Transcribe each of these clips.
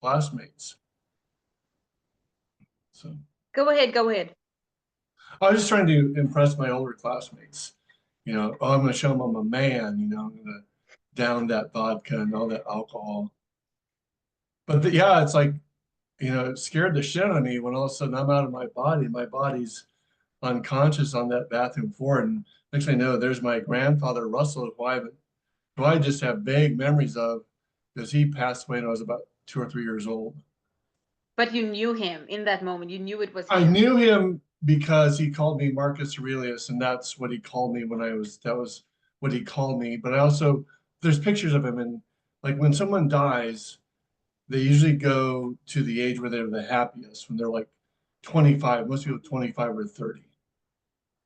classmates. So Go ahead, go ahead. I was just trying to impress my older classmates. Oh, I'm going to show them I'm a man. I'm going to down that vodka and all that alcohol. But yeah, it's like, it scared the shit out of me when all of a sudden I'm out of my body. My body's unconscious on that bathroom floor. And next thing I know, there's my grandfather, Russell, who I just have vague memories of because he passed away when I was about 2 or 3 years old. But you knew him in that moment. You knew it was I him. knew him because he called me Marcus Aurelius, and that's what he called me that was what he called me. But I also, there's pictures of him, and like when someone dies, they usually go to the age where they're the happiest, when they're like 25, most people 25 or 30.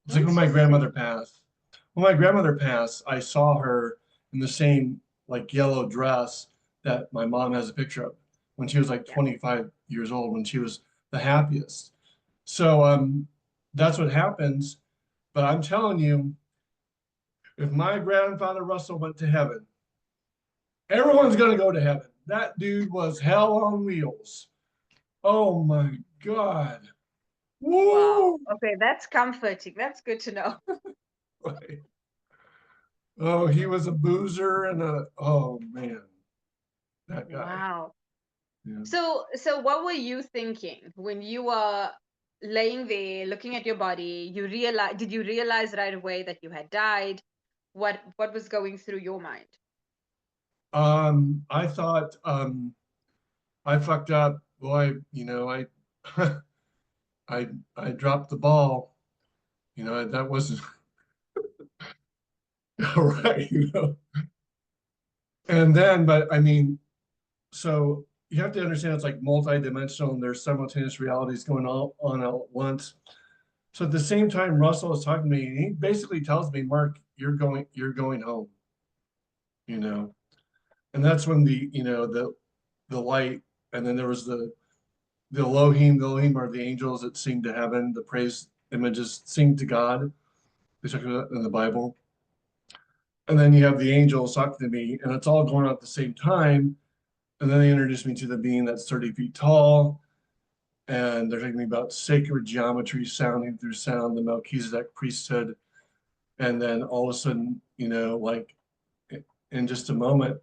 It's like when my grandmother Interesting. passed. When my grandmother passed, I saw her in the same like yellow dress that my mom has a picture of when she was like Yeah. 25 years old, when she was the happiest. So that's what happens. But I'm telling you, if my grandfather Russell went to heaven, everyone's gonna go to heaven. That dude was hell on wheels. Oh my God. Wow. Woo! Okay, that's comforting. That's good to know. Right. Oh, he was a boozer and oh man, that guy. Wow. Yeah. So what were you thinking when you were laying there looking at your body? Did you realize right away that you had died? What was going through your mind? I thought I fucked up. Boy, I I dropped the ball. That wasn't all right, And then, but I mean, so you have to understand it's like multi-dimensional and there's simultaneous realities going on all at once. So at the same time, Russell is talking to me, and he basically tells me, Mark, you're going home, you know. And that's when the light, and then there was the Elohim are the angels that sing to heaven, the praise images sing to God. They talk about that in the Bible. And then you have the angels talking to me, and it's all going on at the same time. And then they introduce me to the being that's 30 feet tall. And they're talking about sacred geometry, sounding through sound, the Melchizedek priesthood. And then all of a sudden, like in just a moment,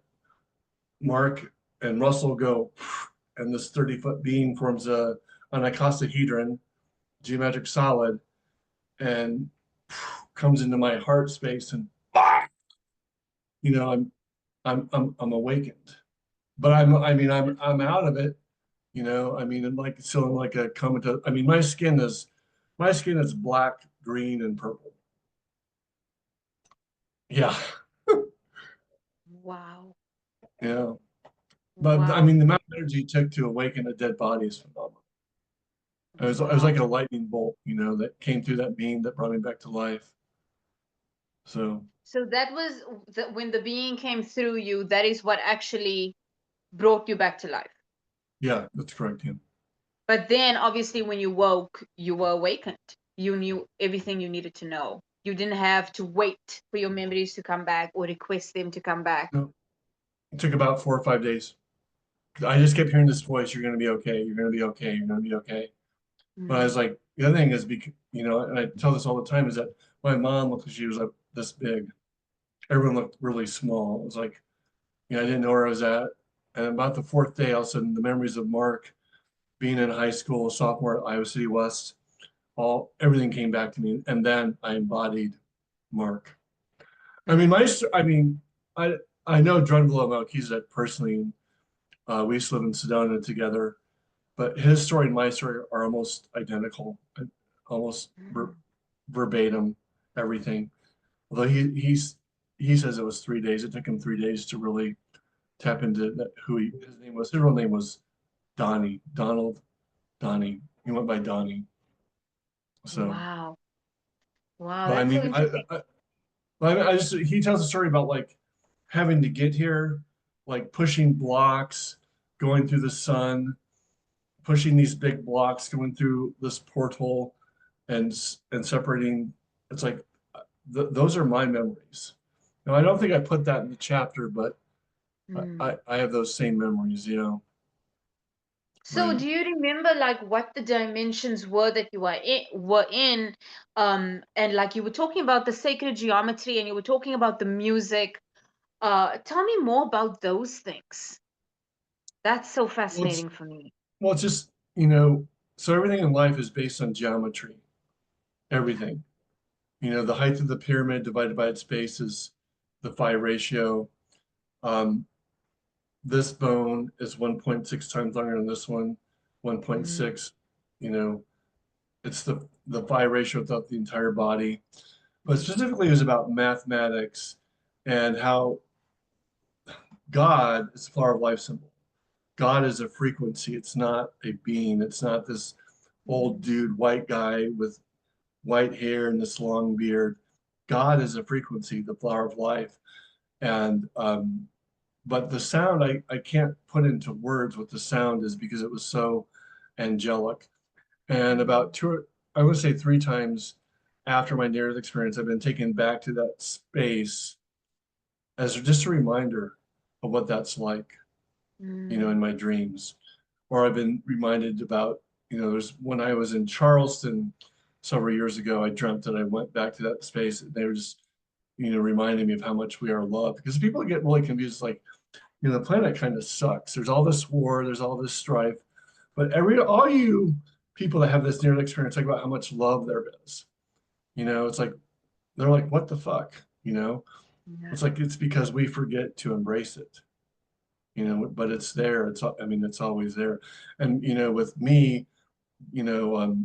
Mark and Russell go, and this 30-foot being forms an icosahedron, geometric solid, and comes into my heart space, and I'm awakened. But I'm out of it. I'm like still in like a comatose. I mean, my skin is black, green, and purple. Yeah, Wow. yeah. But I Wow. mean, the amount of energy it took to awaken a dead body is phenomenal. It was like Wow. a lightning bolt, that came through that beam that brought me back to life. So So that was when the being came through you, that is what actually brought you back to life. yeah, that's correct. Yeah. But then obviously when you woke, you were awakened. You knew everything you needed to know. You didn't have to wait for your memories to come back or request them to come back. No, it took about 4 or 5 days. I just kept hearing this voice, you're going to be okay. You're going to be okay. You're going to be okay. But I was Mm. like, the other thing is, because, and I tell this all the time, is that my mom looked like she was like this big. Everyone looked really small. It was like, I didn't know where I was at. And about the fourth day, all of a sudden, the memories of Mark being in high school, sophomore at Iowa City West, everything came back to me. And then I embodied Mark. I mean, Mm. I, I know Drunvalo Melchizedek personally. We used to live in Sedona together, but his story and my story are almost identical, almost Mm. verbatim, everything. Although he says it was 3 days. It took him 3 days to really tap into who his name was. His real name was Donnie, Donald Donnie. He went by Donnie. So, Wow. Wow, but I that's so mean, interesting. I just he tells a story about like having to get here, like pushing blocks, going through the sun, pushing these big blocks, going through this portal, and separating. It's like those are my memories. Now, I don't think I put that in the chapter, but Mm. I have those same memories. So right? do you remember like what the dimensions were that you were in? And like you were talking about the sacred geometry and you were talking about the music. Tell me more about those things. That's so Well, it's fascinating for me. well, it's just, you know, so everything in life is based on geometry. Everything. You know, the height of the pyramid divided by its base is the phi ratio. Um, this bone is 1.6 times longer than this one, Mm, 1.6. You know, it's the phi ratio throughout the entire body. But mm, specifically, it was about mathematics and how God is the flower of life symbol. God is a frequency. It's not a being. It's not this old mm, dude, white guy with white hair and this long beard. God is a frequency, the flower of life. And but the sound I can't put into words what the sound is because it was so angelic. And mm, about two, I would say three times after my near-death experience, I've been taken back to that space as just a reminder of what that's like, you know, mm. in my dreams. Or I've been reminded about, you know, there's when I was in Charleston several years ago, I dreamt that I went back to that space. And they were just, you know, reminding me of how much we are loved. Because people get really confused, like, you know, the planet kind of sucks. There's all this war, there's all this strife, but all you people that have this near experience talk about how much love there is. You know, it's like they're like, what the fuck? You know, it's Yeah. like it's because we forget to embrace it. You know, but it's there. I mean, it's always there. And you know, with me, you know,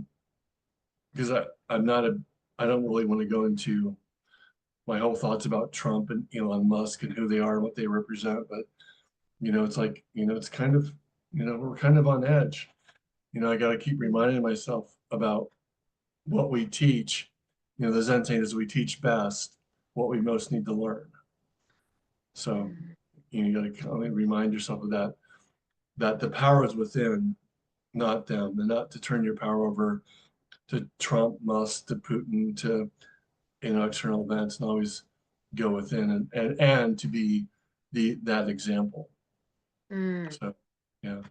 because I'm not a, I don't really want to go into my whole thoughts about Trump and Elon Musk and who they are and what they represent, but you know, it's like, you know, it's kind of, you know, we're kind of on edge. You know, I got to keep reminding myself about what we teach. You know, the Zen saying is we teach best what we most need to learn. So Mm, you got to constantly remind yourself of that, that the power is within, not them, and not to turn your power over to Trump, Musk, to Putin, to, you know, external events, and always go within and to be that example. mm. So, yeah.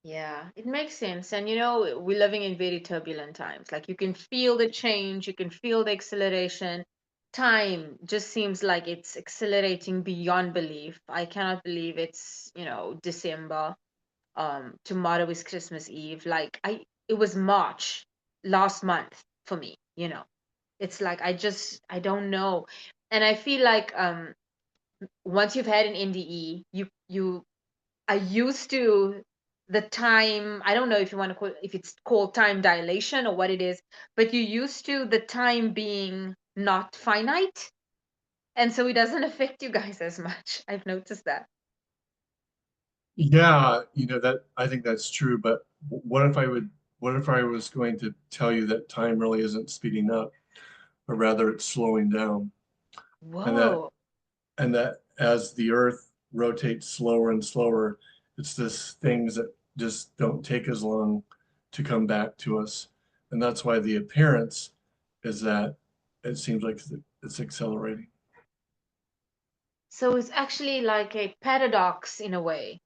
Yeah, it makes sense. And you know, we're living in very turbulent times. Like you can feel the change, you can feel the acceleration. Time just seems like it's accelerating beyond belief. I cannot believe it's, you know, December. Tomorrow is Christmas Eve. It was March last month for me, you know. It's like I don't know. And I feel like once you've had an NDE, you are used to the time. I don't know if you want to call if it's called time dilation or what it is, but you're used to the time being not finite, and so it doesn't affect you guys as much. I've noticed that. Yeah, you know that I think that's true, but what if I was going to tell you that time really isn't speeding up, but rather it's slowing down, and that Whoa. and that as the Earth rotates slower and slower, it's this things that just don't take as long to come back to us, and that's why the appearance is that it seems like it's accelerating. So it's actually like a paradox in a way.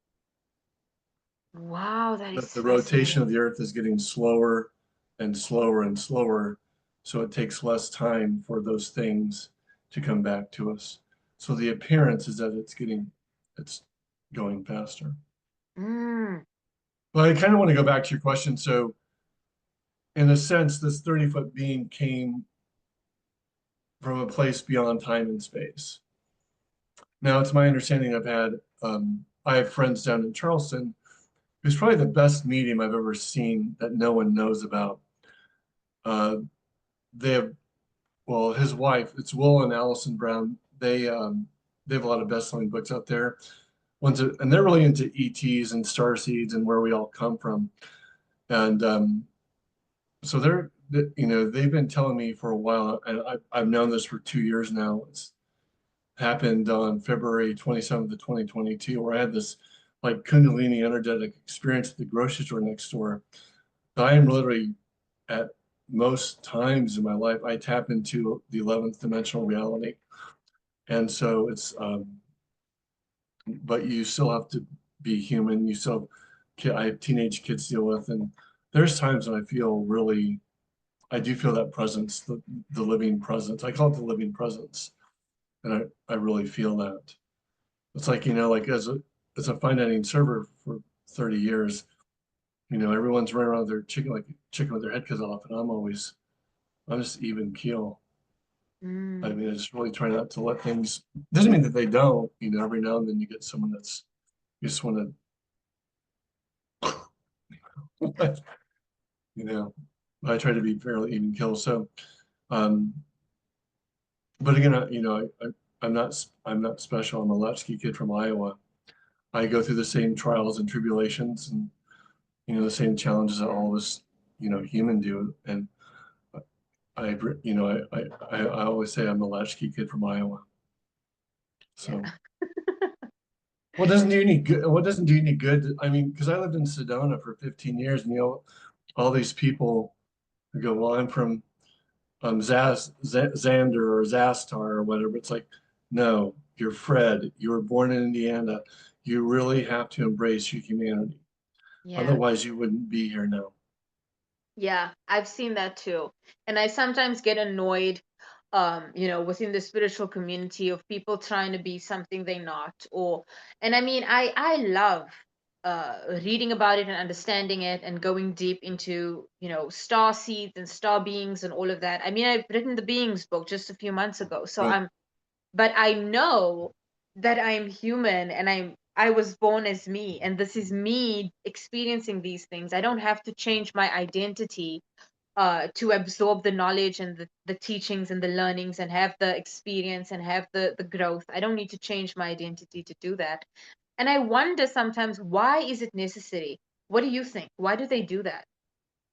Wow, that is That the rotation of fascinating. the Earth is getting slower and slower and slower, so it takes less time for those things to come back to us. So the appearance is that it's going faster. Mm. But I kind of want to go back to your question. So in a sense, this 30-foot being came from a place beyond time and space. Now it's my understanding I have friends down in Charleston who's probably the best medium I've ever seen that no one knows about. Uh, they have well, his wife, it's Will and Allison Brown. They have a lot of best-selling books out there. And they're really into ETs and star seeds and where we all come from. And so you know, they've been telling me for a while, and I've known this for 2 years now. It's happened on February 27th of 2022, where I had this like Kundalini energetic experience at the grocery store next door. I am literally at most times in my life, I tap into the 11th dimensional reality. And so but you still have to be human. You still I have teenage kids to deal with, and there's times when I feel really, I do feel that presence, the living presence. I call it the living presence, and I really feel that. It's like, like as a fine dining server for 30 years, everyone's running around with their chicken like chicken with their head cut off, and I'm just even keel. I Mm, mean, I just really try not to let things. Doesn't mean that they don't. Every now and then you get someone that's you just want to, you know. I try to be fairly even keel. So, um, but again, I'm not special. I'm a latchkey kid from Iowa. I go through the same trials and tribulations, and the same challenges that all of us, human do. And I, I always say I'm a latchkey kid from Iowa. So. yeah. What doesn't do you any good? What doesn't do you any good? I mean, because I lived in Sedona for 15 years, and all these people who go, well, I'm from Xander or Zastar or whatever. It's like, no, you're Fred. You were born in Indiana. You really have to embrace your humanity. Yeah. Otherwise, you wouldn't be here now. Yeah, I've seen that too. And I sometimes get annoyed, within the spiritual community of people trying to be something they're not. And I mean, I love reading about it and understanding it and going deep into, star seeds and star beings and all of that. I mean, I've written the beings book just a few months ago. Right. But I know that I'm human and I was born as me and this is me experiencing these things. I don't have to change my identity to absorb the knowledge and the teachings and the learnings and have the experience and have the growth. I don't need to change my identity to do that. And I wonder sometimes, why is it necessary? What do you think? Why do they do that?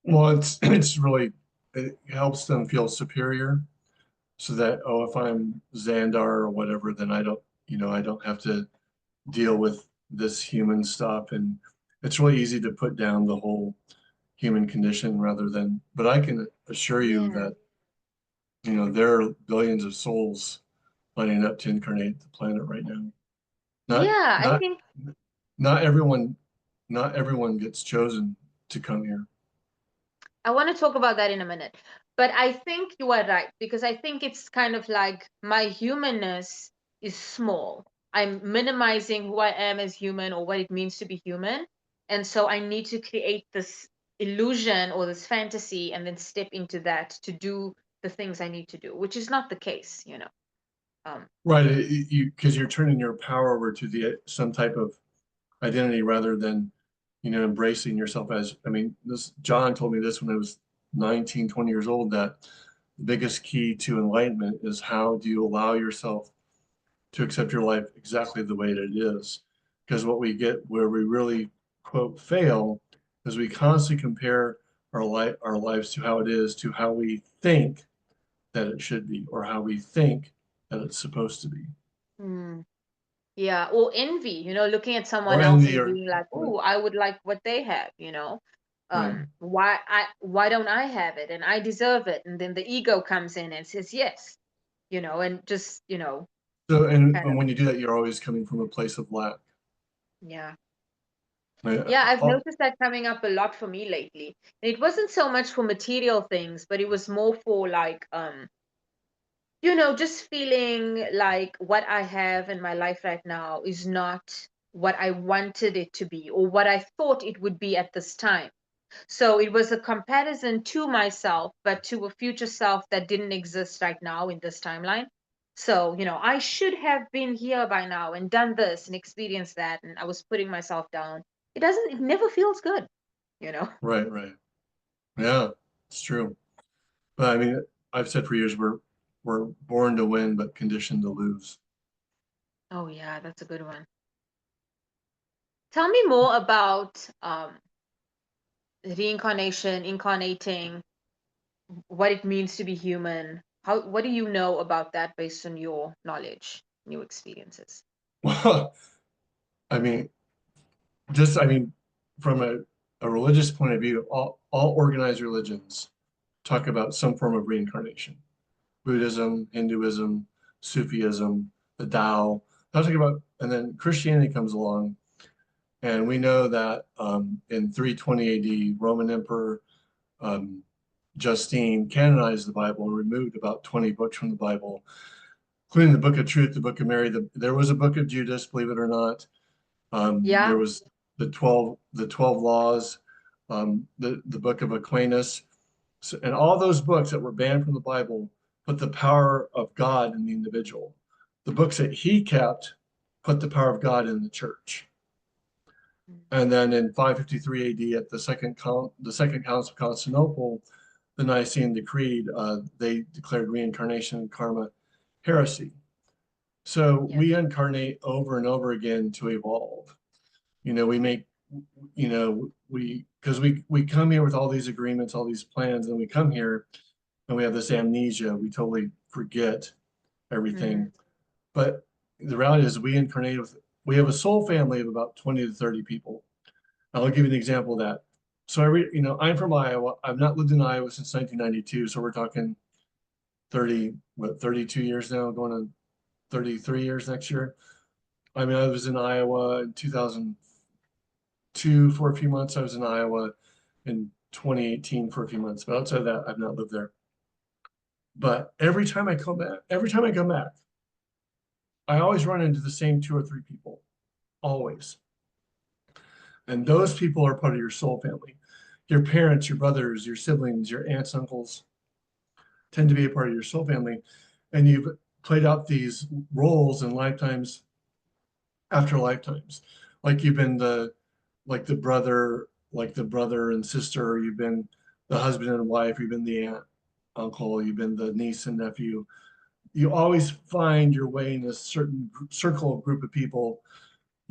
Well, it's really it helps them feel superior, so that if I'm Xandar or whatever, then I don't have to deal with this human stuff. And it's really easy to put down the whole human condition rather than, but I can assure you Yeah. that, there are billions of souls lining up to incarnate the planet right now. Not, Yeah, I not, think not everyone, not everyone gets chosen to come here. I want to talk about that in a minute. But I think you are right because I think it's kind of like my humanness is small. I'm minimizing who I am as human or what it means to be human. And so I need to create this illusion or this fantasy and then step into that to do the things I need to do, which is not the case. Um, Right. Because you're turning your power over to some type of identity rather than, embracing yourself as, I mean, John told me this when I was 19, 20 years old, that the biggest key to enlightenment is how do you allow yourself to accept your life exactly the way that it is. Because what we get where we really, quote, fail is we constantly compare our lives to how it is, to how we think that it should be, or how we think that it's supposed to be. hmm. Yeah, or envy, looking at Or someone else envy and or being like, right, "Oh, I would like what they have. right. Why don't I have it? And I deserve it." And then the ego comes in and says, "Yes," and just So kind and of when you do that, you're always coming from a place of lack. yeah. Right? Yeah, I've noticed that coming up a lot for me lately. And it wasn't so much for material things, but it was more for like just feeling like what I have in my life right now is not what I wanted it to be or what I thought it would be at this time. So it was a comparison to myself, but to a future self that didn't exist right now in this timeline. So I should have been here by now and done this and experienced that. And I was putting myself down. It never feels good. Right, right. Yeah, it's true. But I mean, I've said for years we're born to win, but conditioned to lose. Oh, yeah, that's a good one. Tell me more about reincarnation, incarnating, what it means to be human. What do you know about that based on your knowledge, new experiences? Well, I mean, I mean, from a religious point of view, all organized religions talk about some form of reincarnation. Buddhism, Hinduism, Sufism, the Tao. I'll talk about, and then Christianity comes along And we know that in 320 AD, Roman Emperor um, Justine canonized the Bible and removed about 20 books from the Bible, including the Book of Truth, the Book of Mary. There was a Book of Judas, believe it or not. There Yeah. was the 12 laws, the Book of Aquinas. So, and all those books that were banned from the Bible put the power of God in the individual. The books that he kept put the power of God in the church. And then in 553 AD, at the second Council of Constantinople, the Nicene Decreed, they declared reincarnation and karma heresy. So Yeah. we incarnate over and over again to evolve. We make, because we come here with all these agreements, all these plans, and we come here and we have this amnesia. We totally forget Mm-hmm. everything. But the reality is we have a soul family of about 20 to 30 people. I'll give you an example of that. So I'm from Iowa. I've not lived in Iowa since 1992. So we're talking 32 years now, going on 33 years next year. I mean, I was in Iowa in 2002 for a few months. I was in Iowa in 2018 for a few months, but outside of that, I've not lived there. But every time I come back, I always run into the same two or three people, always. And those people are part of your soul family. Your parents, your brothers, your siblings, your aunts, uncles tend to be a part of your soul family. And you've played out these roles in lifetimes after lifetimes. Like you've been the brother and sister, you've been the husband and wife, you've been the aunt, uncle, you've been the niece and nephew. You always find your way in a certain circle of group of people,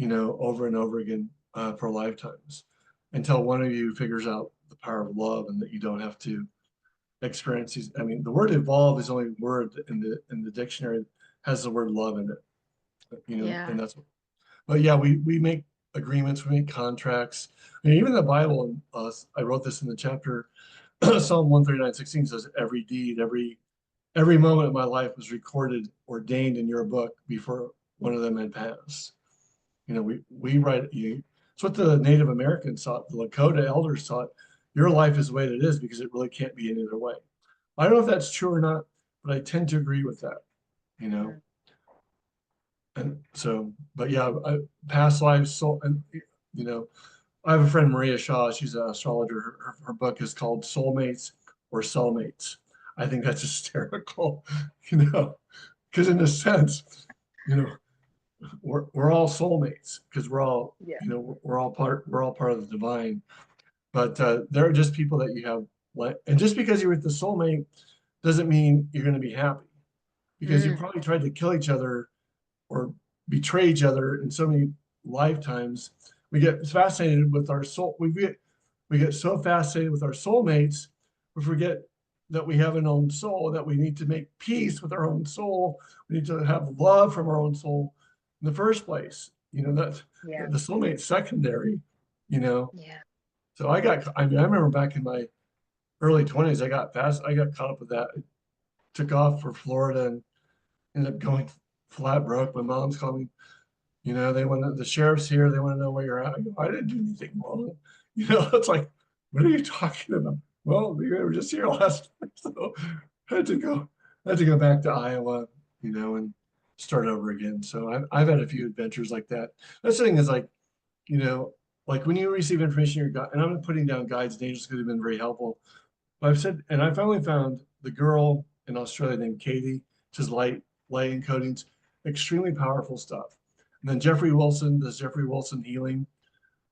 over and over again for lifetimes until one of you figures out the power of love and that you don't have to experience these. I mean, the word evolve is the only word in the dictionary that has the word love in it, Yeah. and that's, but yeah, we make agreements, we make contracts. I mean, even the Bible, I wrote this in the chapter, Psalm 139:16 says, every deed, every moment of my life was recorded, ordained in your book before one of them had passed. We write you. It's what the Native Americans thought, the Lakota elders thought. Your life is the way that it is because it really can't be any other way. I don't know if that's true or not, but I tend to agree with that. You know, Mm. and so, but yeah, past lives. So, and I have a friend, Maria Shaw. She's an astrologer. Her book is called Soulmates or Cellmates. I think that's hysterical, because in a sense, you know, we're all soulmates because Yeah. we're all part of the divine. But there are just people that you have, and just because you're with the soulmate doesn't mean you're going to be happy because you Mm. probably tried to kill each other or betray each other in so many lifetimes. We get fascinated with our soul. We get so fascinated with our soulmates, we forget that we have an own soul, that we need to make peace with our own soul. We need to have love from our own soul in the first place. That Yeah. the soulmate's secondary, you know. Yeah. So I mean, I remember back in my early 20s, I got caught up with that. I took off for Florida and ended up going flat broke. My mom's called me. The sheriff's here. They want to know where you're at. I go, I didn't do anything wrong. It's like, what are you talking about? Well, you were just here last night, so I had to go. I had to go back to Iowa, and start over again. So I've had a few adventures like that. That's the thing is like, you know, like when you receive information, and I'm putting down guides and angels because they've been very helpful. But I've said, and I finally found the girl in Australia named Katie, which is light encodings, extremely powerful stuff. And then Jeffrey Wilson does Jeffrey Wilson healing.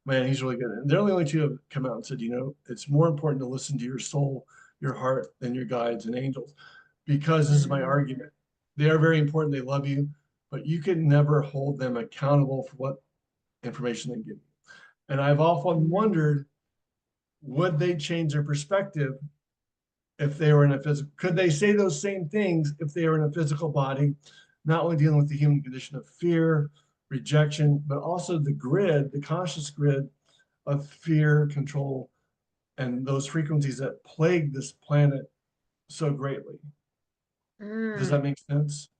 Man, he's really good. And they're the only two who have come out and said, it's more important to listen to your soul, your heart, than your guides and angels. Because this is my Mm. argument. They are very important. They love you, but you can never hold them accountable for what information they give you. And I've often Mm. wondered, would they change their perspective if they were in a physical, could they say those same things if they were in a physical body, not only dealing with the human condition of fear, rejection, but also the conscious grid of fear, control, and those frequencies that plague this planet so greatly. Does that Mm. make sense?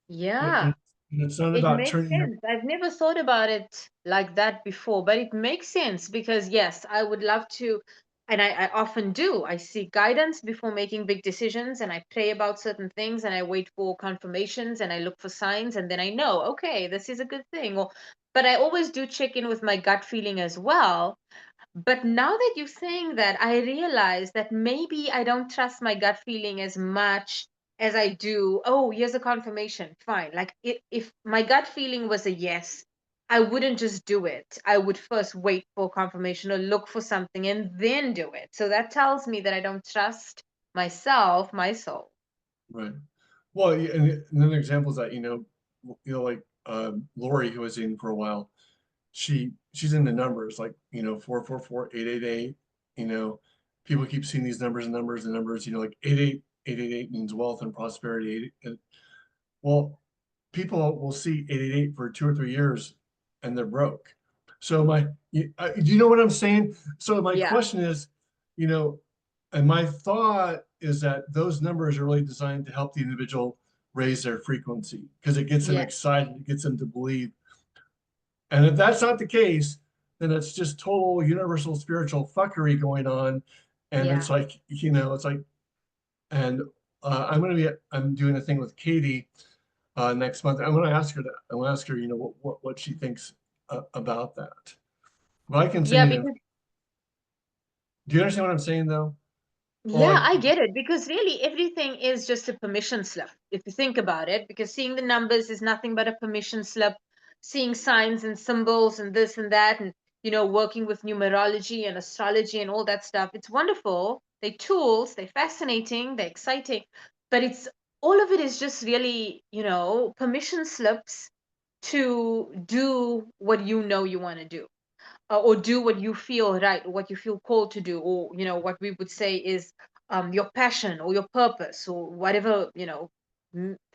Yeah. And it's not It about makes turning your, sense. I've never thought about it like that before, but it makes sense because, yes, I would love to, and I often do. I seek guidance before making big decisions, and I pray about certain things, and I wait for confirmations, and I look for signs, and then I know, okay, this is a good thing. Or, but I always do check in with my gut feeling as well. But now that you're saying that, I realize that maybe I don't trust my gut feeling as much as I do. Oh, here's a confirmation. Fine. Like if my gut feeling was a yes, I wouldn't just do it. I would first wait for confirmation or look for something and then do it. So that tells me that I don't trust myself, my soul. right. Well, and then examples that, like Lori, who was in for a while, she's into numbers like, 444, 888, people keep seeing these numbers and numbers and numbers, like 888 means wealth and prosperity. Well, people will see 888 for 2 or 3 years and they're broke. So do you know what I'm saying? So my Yeah. question is, you know, and my thought is that those numbers are really designed to help the individual raise their frequency because it gets them Yes. excited, it gets them to believe. And if that's not the case, then it's just total universal spiritual fuckery going on. And Yeah. it's like, it's like, and I'm doing a thing with Katie next month. I'm going to ask her that. I'm going to ask her, what she thinks about that. But I can send Yeah, you because do you understand what I'm saying though? Or yeah, like, I get it because really everything is just a permission slip if you think about it. Because seeing the numbers is nothing but a permission slip. Seeing signs and symbols and this and that, and working with numerology and astrology and all that stuff. It's wonderful. They're tools. They're fascinating. They're exciting. But it's all of it is just really, permission slips to do what you want to do or do what you feel right or what you feel called to do or what we would say is your passion or your purpose or whatever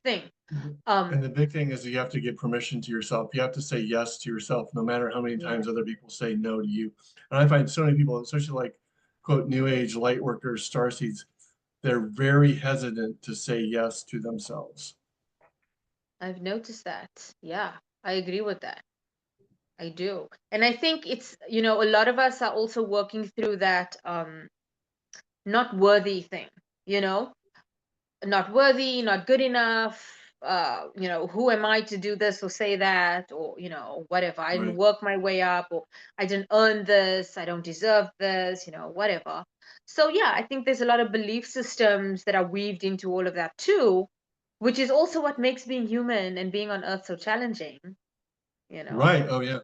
thing and um the big thing is you have to give permission to yourself. You have to say yes to yourself, no matter how many yeah times other people say no to you. And I find so many people, especially like quote new age light workers, starseeds, they're very hesitant to say yes to themselves. I've noticed that. Yeah, I agree with that. I do. And I think it's a lot of us are also working through that not worthy thing you know not worthy, not good enough. Who am I to do this or say that, or whatever. I didn't Right. work my way up, or I didn't earn this. I don't deserve this. Whatever. So yeah, I think there's a lot of belief systems that are weaved into all of that too, which is also what makes being human and being on Earth so challenging. You know. Right. Oh yeah.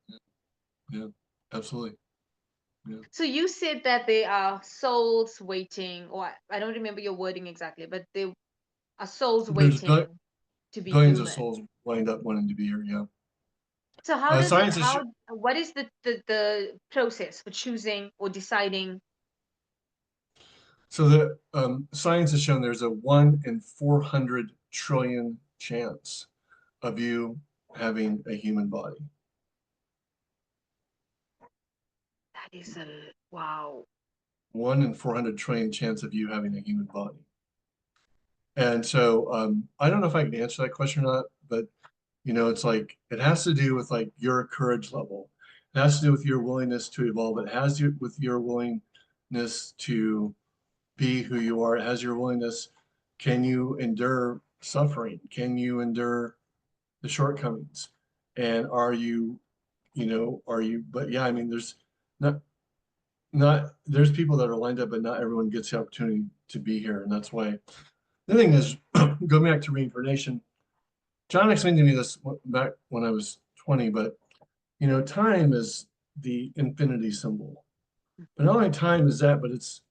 Yeah. Absolutely. Yeah. So you said that there are souls waiting, or I don't remember your wording exactly, but there are souls There's waiting to be billions of human. souls lined up wanting to be here. Yeah. So how does it Science is how what is the process for choosing or deciding? so the science has shown there's a 1 in 400 trillion chance of you having a human body. That is a wow. 1 in 400 trillion chance of you having a human body. And so I don't know if I can answer that question or not, but it's like it has to do with like your courage level. It has to do with your willingness to evolve. It has to do with your willingness to be who you are. It has your willingness. Can you endure suffering? Can you endure the shortcomings? And but yeah, I mean, not, there's people that are lined up, but not everyone gets the opportunity to be here. And that's why the thing is, going back to reincarnation, John explained to me this back when I was 20, but time is the infinity symbol. But not only time is that, but it's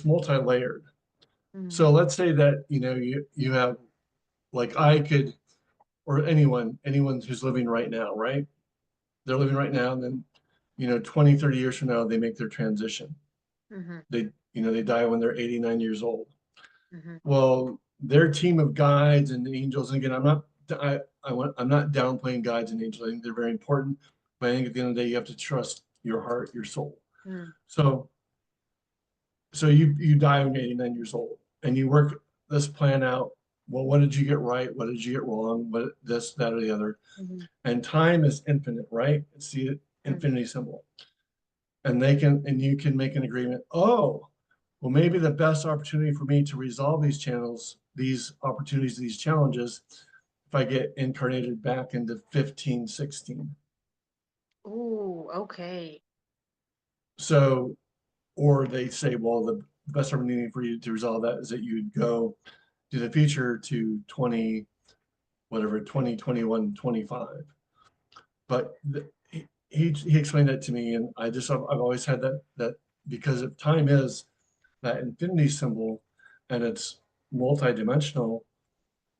multi-layered. So Mm-hmm. let's say that you have like I could or anyone who's living right now, right? They're living right now, and then 20, 30 years from now, they make their transition. Mm-hmm. They die when they're 89 years old. Mm-hmm. Well, their team of guides and angels, and again, I'm not downplaying guides and angels. I think they're very important, but I think at the end of the day, you have to trust your heart, your soul. Mm-hmm. So so you die when you're 89 years old, and you work this plan out well, what did you get right? What did you get wrong? What this, that, or the other? Mhm. And time is infinite, right? It's the Mm. infinity symbol. And they can, and you can make an agreement. Oh, well, maybe the best opportunity for me to resolve these channels, these opportunities, these challenges, if I get incarnated back into 1516. Ooh, okay. So, or they say, well, the best opportunity for you to resolve that is that you'd go to the future to 20, whatever, 2021, 25. But he explained that to me, and I've always had that because if time is that infinity symbol and it's multidimensional,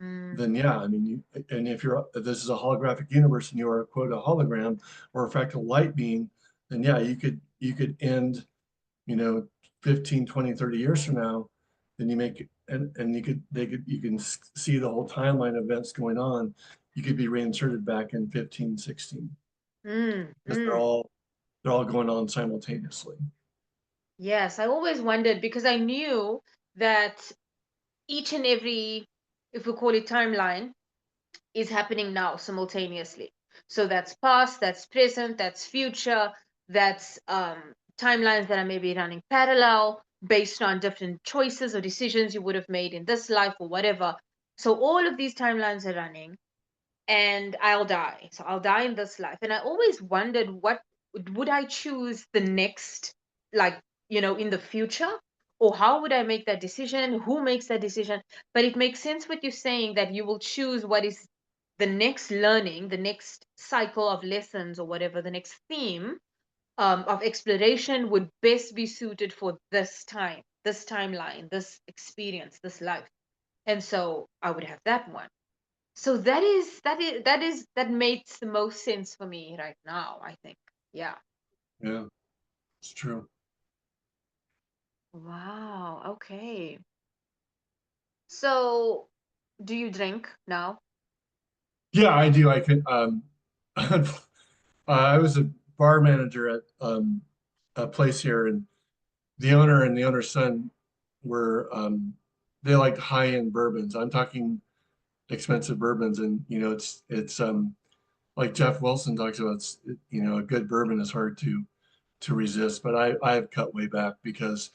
Mm. then yeah, I mean, and if this is a holographic universe and you are quote a hologram or a fractal light beam, then yeah, you could end, 15, 20, 30 years from now, then you make and you can see the whole timeline of events going on. You could be reinserted back in 15, 16 Mm. because they're all going on simultaneously. Yes, I always wondered because I knew that each and every, if we call it timeline, is happening now simultaneously. So that's past, that's present, that's future, that's timelines that are maybe running parallel based on different choices or decisions you would have made in this life or whatever. So all of these timelines are running and I'll die. So I'll die in this life. And I always wondered what would I choose the next, like, in the future? Or how would I make that decision? Who makes that decision? But it makes sense what you're saying that you will choose what is the next learning, the next cycle of lessons or whatever, the next theme of exploration would best be suited for this time, this timeline, this experience, this life. And so I would have that one. So that makes the most sense for me right now, I think. Yeah. Yeah, it's true. Wow. Okay. So do you drink now? Yeah, I do. I could. I was a bar manager at a place here, and the owner and the owner's son were they liked high-end bourbons. I'm talking expensive bourbons, and it's like Jeff Wilson talks about. A good bourbon is hard to resist, but I have cut way back because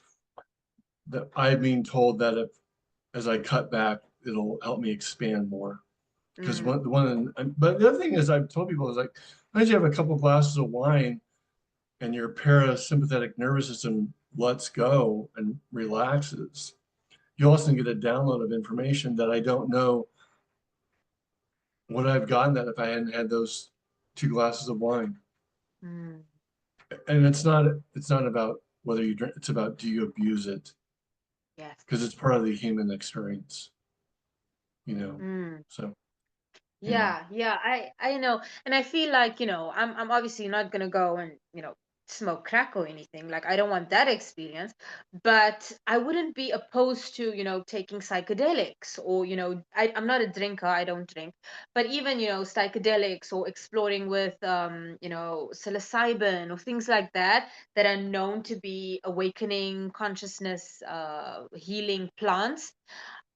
I've been told that if as I cut back, it'll help me expand more. Because Mm, but the other thing is I've told people is like, as you have a couple glasses of wine and your parasympathetic nervous system lets go and relaxes, you also get a download of information that I don't know would I've gotten that if I hadn't had those two glasses of wine. mm, And it's not about whether you drink, it's about do you abuse it? yes. Because it's part of the human experience, you know. Mm. So anyway, Yeah, yeah, I know. And I feel like, I'm obviously not gonna go and, smoke crack or anything. Like I don't want that experience, but I wouldn't be opposed to, taking psychedelics or, I'm not a drinker, I don't drink, but even, psychedelics or exploring with psilocybin or things like that are known to be awakening consciousness healing plants,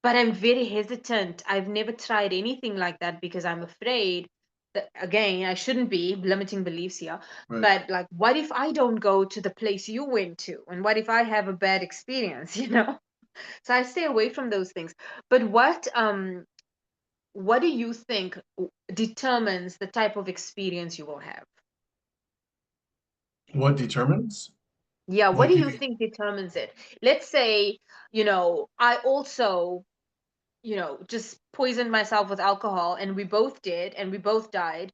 but I'm very hesitant. I've never tried anything like that because I'm afraid that, again, I shouldn't be limiting beliefs here. right. But like, what if I don't go to the place you went to? And what if I have a bad experience, So I stay away from those things. But what do you think determines the type of experience you will have? What determines? Yeah, what Like do if you you, think determines it? Let's say, I also just poisoned myself with alcohol and we both did and we both died.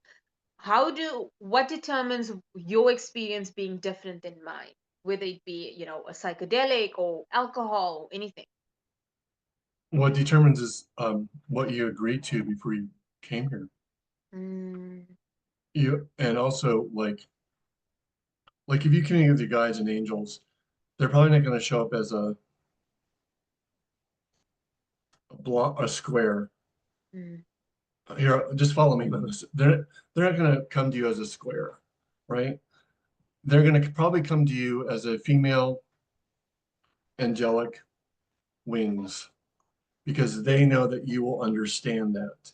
What determines your experience being different than mine? Whether it be, a psychedelic or alcohol or anything. what determines is what you agreed to before you came here. Mm, You and also like if you communicate with your guides and angels, they're probably not going to show up as a block, a square. mm, Here, just follow me on this. They're not going to come to you as a square, right? They're going to probably come to you as a female angelic wings, because they know that you will understand that.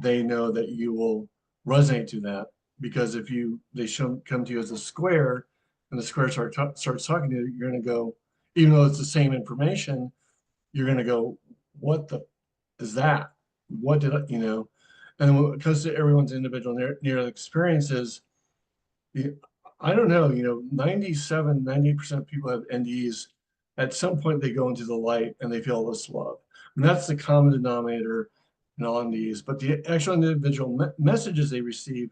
They know that you will resonate to that, because if they come to you as a square, and the square starts talking to you, you're going to go, even though it's the same information, you're going to go, what the is that? What did I, And when it comes to everyone's individual near experiences, I don't know, 97, 98% of people have NDEs. At some point, they go into the light and they feel this love. And that's the common denominator in all NDEs. But the actual individual messages they receive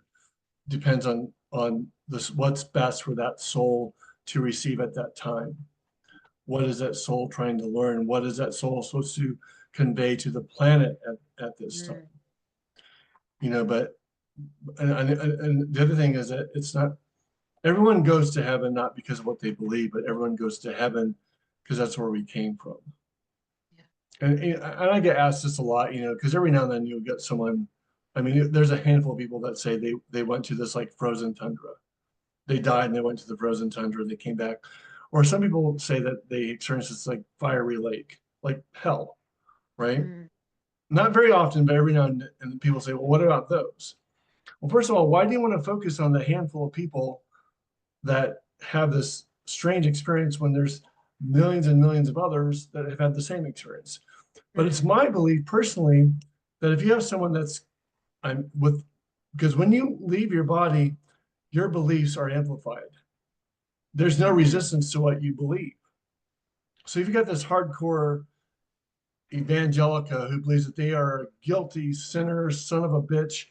depends on this, what's best for that soul to receive at that time. What is that soul trying to learn? What is that soul supposed to convey to the planet at this time? Mm. But and the other thing is that it's not everyone goes to heaven not because of what they believe, but everyone goes to heaven because that's where we came from. Yeah. And I get asked this a lot, because every now and then you'll get someone. I mean, there's a handful of people that say they went to this like frozen tundra. They died and they went to the frozen tundra. They came back, or some people say that they experienced this like fiery lake, like hell, right? Mm. Not very often, but every now and then people say, well, what about those? Well, first of all, why do you want to focus on the handful of people that have this strange experience when there's millions and millions of others that have had the same experience? But it's Mm. my belief personally that if you have someone that's I'm with, because when you leave your body, your beliefs are amplified. There's no Mm. resistance to what you believe. So if you got this hardcore evangelica who believes that they are a guilty sinner, son of a bitch,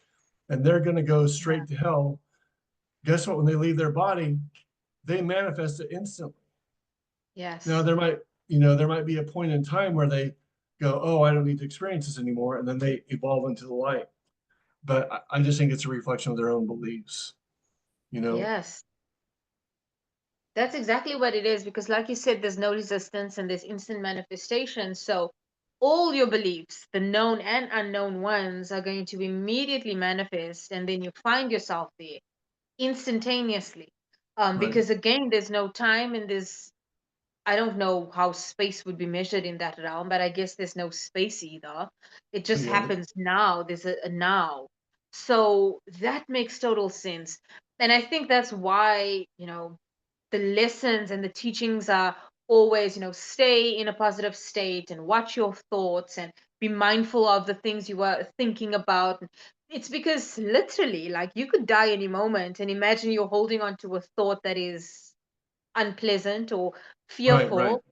and they're going to go Yeah. straight to hell, guess what? When they leave their body, they manifest it instantly. Now Yes. there might be a point in time where they go, oh, I don't need to experience this anymore, and then they evolve into the light. But I just think it's a reflection of their own beliefs. You know, Yes. That's exactly what it is because, like you said, there's no resistance and there's instant manifestation. So, all your beliefs, the known and unknown ones, are going to immediately manifest, and then you find yourself there instantaneously. right? Because again, there's no time and I don't know how space would be measured in that realm, but I guess there's no space either. It just Yeah, happens now. There's a now. So that makes total sense. And I think that's why, the lessons and the teachings are always, stay in a positive state and watch your thoughts and be mindful of the things you are thinking about. It's because literally, like you could die any moment and imagine you're holding on to a thought that is unpleasant or right. fearful.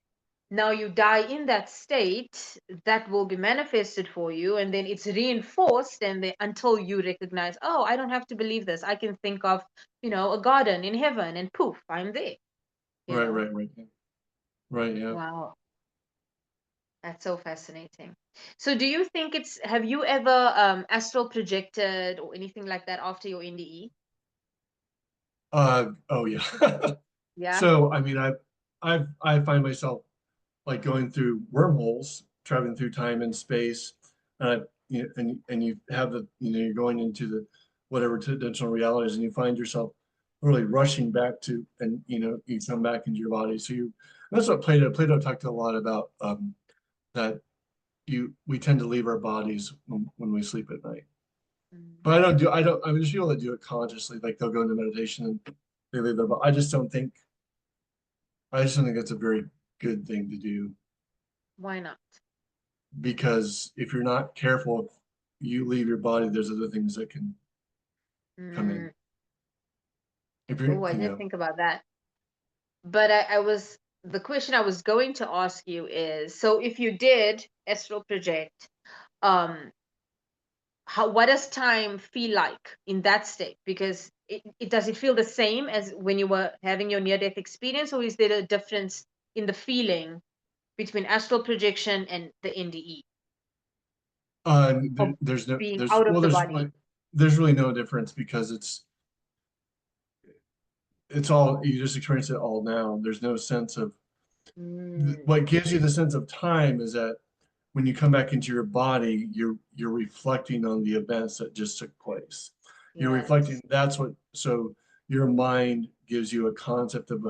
Now you die in that state, that will be manifested for you, and then it's reinforced, and then until you recognize, oh, I don't have to believe this. I can think of, a garden in heaven, and poof, I'm there. You Right, know. right, right. Right, yeah. Wow, that's so fascinating. So, do you think have you ever astral projected or anything like that after your NDE? Oh yeah. Yeah. So I mean, I find myself like going through wormholes, traveling through time and space, and you have you're going into the whatever dimensional realities, and you find yourself really rushing back to, and you come back into your body. So that's what Plato talked a lot about, that we tend to leave our bodies when we sleep at night. Mm. But I mean, there's people that do it consciously, like they'll go into meditation and they leave their body. I just don't think that's a very good thing to do, Why not? because if you're not careful, if you leave your body, there's other things that can come in. Mm. If Oh, I didn't think about that. But the question I was going to ask you is, so if you did astral project, um, what does time feel like in that state? Because it does it feel the same as when you were having your near death experience, or is there a difference in the feeling between astral projection and the NDE of there's no, being out of the body? there's really no difference, because it's all, you just experience it all now. There's no sense of, Mm, what gives you the sense of time is that when you come back into your body, you're reflecting on the events that just took place. You're reflecting. yes. So your mind gives you a concept of,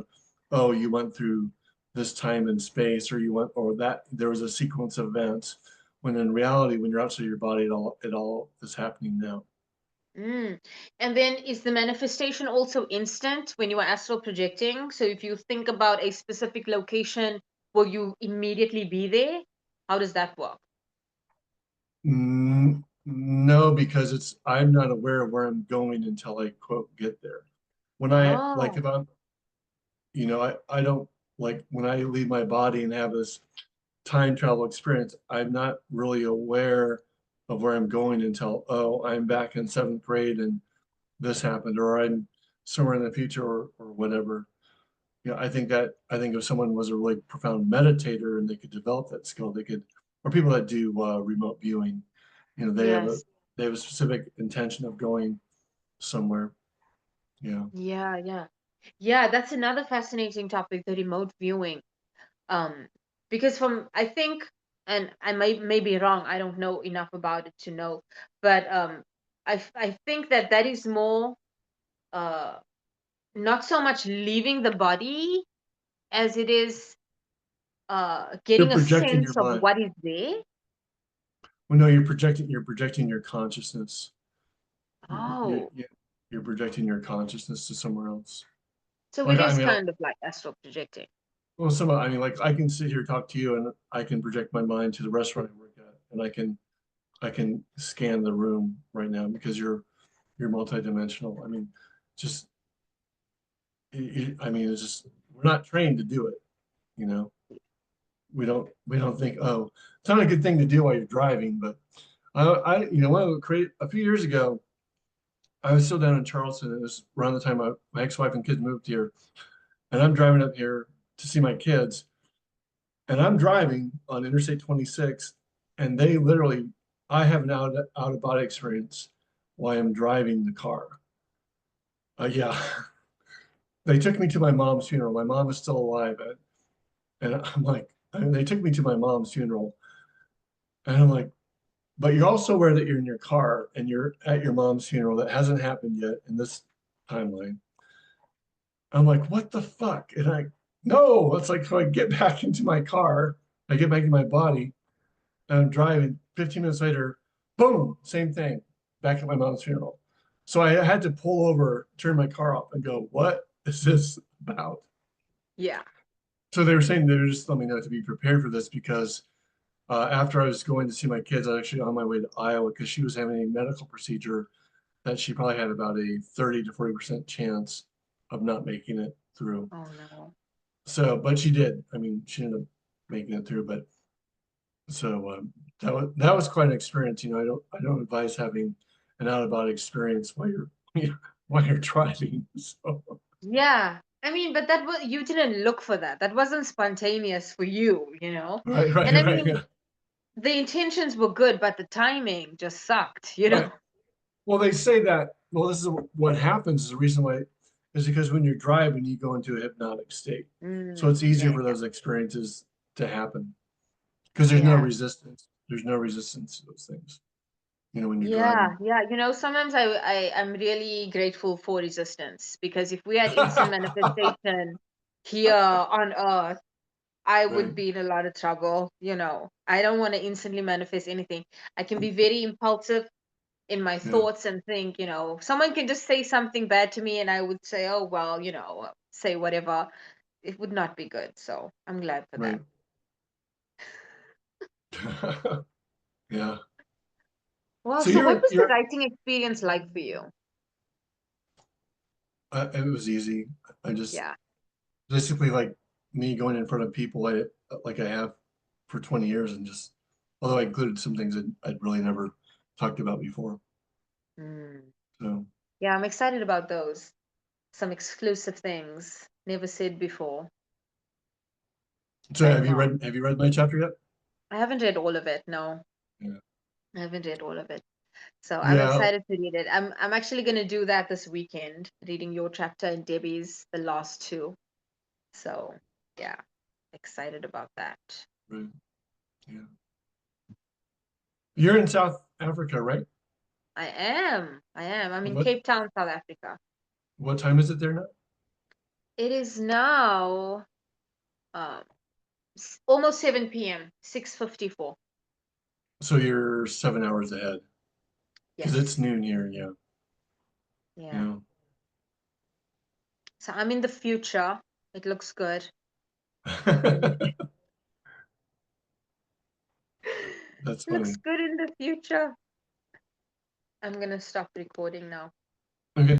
oh, you went through this time and space, or you went, or that there was a sequence of events when in reality, when you're outside your body, it all is happening now. Mm. And then is the manifestation also instant when you are astral projecting? So if you think about a specific location, will you immediately be there? How does that work? No, because I'm not aware of where I'm going until I quote get there. When I like Oh, if I'm, I don't like when I leave my body and have this time travel experience, I'm not really aware of where I'm going until, oh, I'm back in seventh grade and this happened, or I'm somewhere in the future or whatever. I think if someone was a really profound meditator and they could develop that skill, they could, or people that do remote viewing, they have a yes. specific intention of going somewhere. Yeah. Yeah, yeah. Yeah, that's another fascinating topic, the remote viewing. Um, because from I think, and I may be wrong, I don't know enough about it to know, but I think that that is more uh not so much leaving the body as it is You're getting a projecting your sense of mind. what is there. Well, no, you're projecting your consciousness. You, Oh, you, you're projecting your consciousness to somewhere else. so Like, it I is mean, kind of like astral projecting. well, I mean, like I can sit here talk to you and I can project my mind to the restaurant I work at and I can scan the room right now because you're multidimensional. I mean, just I mean, it's just we're not trained to do it. You know, we don't think, oh, it's not a good thing to do while you're driving. But one of the a few years ago, I was still down in Charleston. It was around the time my ex-wife and kids moved here, and I'm driving up here to see my kids, and I'm driving on Interstate 26, and they literally, I have an out of body experience while I'm driving the car. Yeah. They took me to my mom's funeral. My mom is still alive. And I'm like, they took me to my mom's funeral. And I'm like, but you're also aware that you're in your car and you're at your mom's funeral that hasn't happened yet in this timeline. I'm like, what the fuck? And no, it's like, so I get back into my car, I get back in my body, and I'm driving. 15 minutes later, boom, same thing, back at my mom's funeral. So I had to pull over, turn my car off, and go, what is this about? Yeah. So they were saying they were just letting me know to be prepared for this because after I was going to see my kids, I was actually on my way to Iowa because she was having a medical procedure that she probably had about a 30 to 40% chance of not making it through. Oh no. So, but she did. I mean, she ended up making it through. But so that was quite an experience. I don't advise having an out of body experience while you're while you're driving. So Yeah. I mean, but that was you didn't look for that. That wasn't spontaneous for you, you know? right, And I right, right, mean, yeah, the intentions were good, but the timing just sucked, you know? right. Well, they say that. Well, this is what happens. Is the reason why is because when you're driving, you go into a hypnotic state. So it's easier Yeah, for those experiences to happen because there's no yeah. resistance. There's no resistance to those things. When you're Yeah, driving. yeah. You know, sometimes I'm really grateful for resistance because if we had instant manifestation here on Earth, I Right. would be in a lot of trouble. You know, I don't want to instantly manifest anything. I can be very impulsive in my Yeah. thoughts and think, someone can just say something bad to me and I would say, oh, well, say whatever. It would not be good. So I'm glad for that. Right. Yeah. Well, So so what you're was the you're. writing experience like for you? It was easy. I just Yeah. basically like me going in front of people like I have for 20 years and just although I included some things that I'd really never talked about before. Mm. So Yeah, I'm excited about those. Some exclusive things never said before. so I have you know. read my chapter yet? I haven't read all of it. No, Yeah. I haven't read all of it. So I'm Yeah. excited to read it. I'm actually going to do that this weekend, reading your chapter and Debbie's, the last two. So yeah, excited about that. Right. Yeah. You're in South Africa, right? I am. I am. I'm in What Cape Town, South Africa. what time is it there now? It is now um almost 7 p.m. 6:54. So you're 7 hours ahead because it's Yes. noon here. Yeah. Yeah. Yeah. So I'm in the future. It looks good. That's Looks funny. good in the future. I'm gonna stop recording now. Okay.